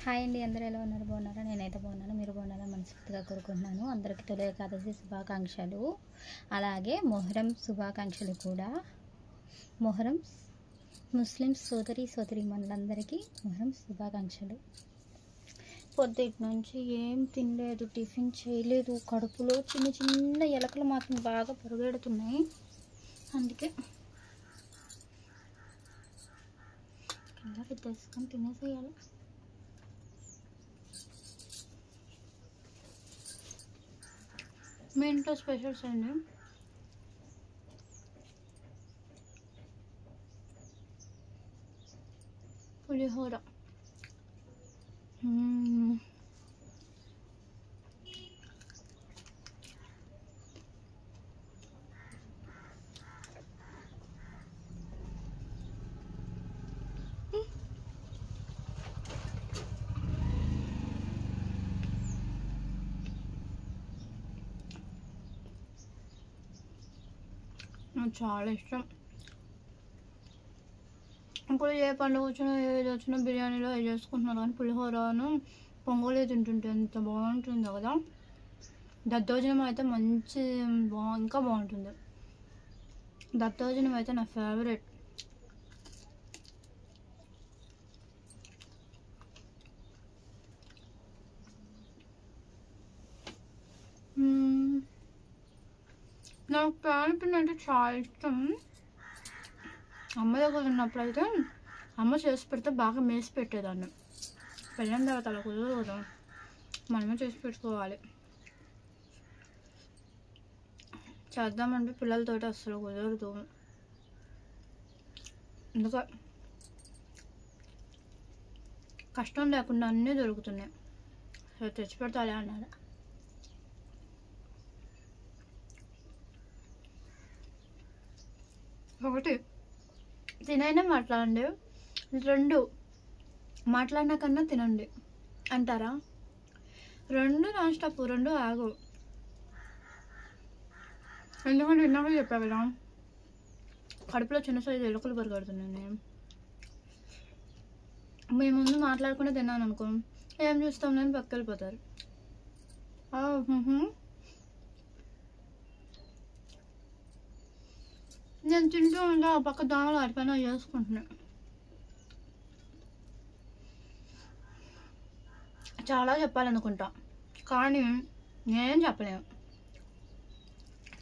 Hi అండి, అందరూ ఎలా ఉన్నారు? బాగున్నారా? నేనైతే బాగున్నాను. మీరు బాగున్నారా? మనస్ఫూర్తిగా కోరుకుంటున్నాను. అందరికీ తొలి ఏకాదశి శుభాకాంక్షలు, అలాగే మొహరం శుభాకాంక్షలు కూడా. మొహరం ముస్లిం సోదరి మనులందరికీ మొహరం శుభాకాంక్షలు. పొద్దుటి నుంచి ఏం తినలేదు, టిఫిన్ చేయలేదు. కడుపులో చిన్న చిన్న ఎలకలు మాత్రం బాగా పొరుగెడుతున్నాయి. అందుకే కింద పెట్టేసుకొని తినేసేయాలి. మీ ఇంట్లో స్పెషల్స్ అండి? పులిహోర. నాకు చాలా ఇష్టం. ఇప్పుడు ఏ పండుగ వచ్చినా ఏది వచ్చినా బిర్యానీలో ఏది చేసుకుంటున్నారు, కానీ పులిహోరను పొంగలి తింటుంటే ఎంత బాగుంటుందో కదా. దద్దోజనం అయితే మంచి ఇంకా బాగుంటుంది. దద్దోజనం అయితే నా ఫేవరెట్. నాకు పాలపిండి అంటే చాలా ఇష్టం. అమ్మ దగ్గర ఉన్నప్పుడు అయితే అమ్మ చేసి పెడితే బాగా మేసి పెట్టేదాన్ని. పెళ్ళిన తర్వాత అలా కుదరదు కదా, మనమే చేసి పెట్టుకోవాలి. చేద్దామంటే పిల్లలతోటి అస్సలు కుదరదు. ఎందుకు కష్టం లేకుండా అన్నీ దొరుకుతున్నాయి, సరే తెచ్చి పెడతాలే అన్నారు. ఒకటి తినైనా మాట్లాడండి, రెండు మాట్లాడినా కన్నా తినండి అంటారా? రెండు నాన్ స్టాప్, రెండు ఆగు. ఎందుకంటే ఇందాక చెప్పా కదా, కడుపులో చిన్న సైజు ఎలుకలు పరిగెడుతున్నాయి. మీ ముందు మాట్లాడకుండా తిన్నాను అనుకో, ఏం చూస్తాం నేను పక్కకి వెళ్ళిపోతారు. నేను తింటూ ఉంటే ఆ పక్క దోమలు ఆడిపోయినా చేసుకుంటున్నాను. చాలా చెప్పాలనుకుంటా, కానీ నేనేం చెప్పలేను.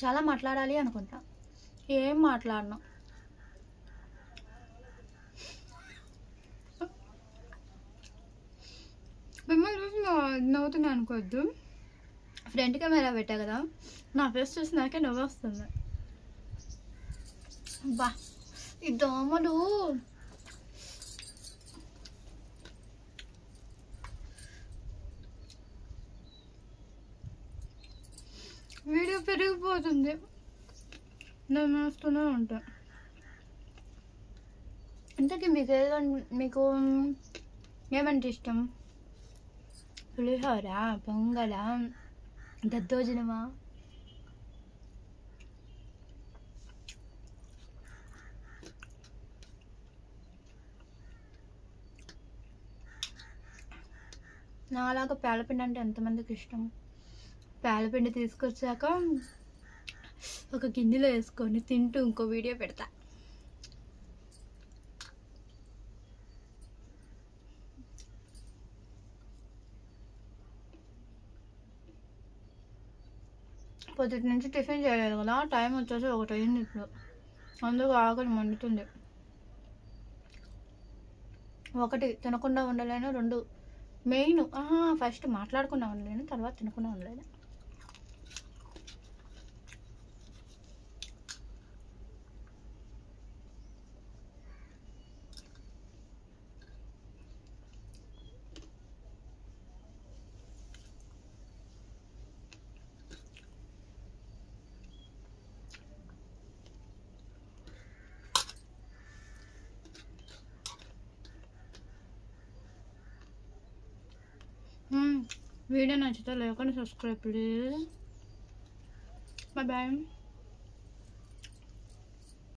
చాలా మాట్లాడాలి అనుకుంటా, ఏం మాట్లాడను. మిమ్మల్ని చూసి నవ్వుతున్నా అనుకోవద్దు. ఫ్రంట్ కెమెరా పెట్టా కదా, నా ఫేస్ చూసి నాకే నవ్వు వస్తుంది. బా ఈ దోమలు వీడియో పెరిగిపోతుంది, నేను వేస్తూనే ఉంటా. ఇంతకీ మీకు ఏమంటే ఇష్టం? పులిహోర, పొంగల, దద్దోజనమా? నాలాగా పేలపిండి అంటే ఎంతమందికి ఇష్టం? పేలపిండి తీసుకొచ్చాక ఒక గిన్నెలో వేసుకొని తింటూ ఇంకో వీడియో పెడతా. పొద్దుటి నుంచి టిఫిన్ చేయలేదు కదా, టైం వచ్చేసి 1 అయింది ఇప్పుడు. అందుకు ఆకలి మండుతుంది. 1 తినకుండా ఉండలేను, 2 మెయిన్ ఫస్ట్ మాట్లాడకుండా ఉండలేను, తర్వాత తినకుండా ఉండలేను. వీడియో నచ్చితే like and subscribe please. Bye bye.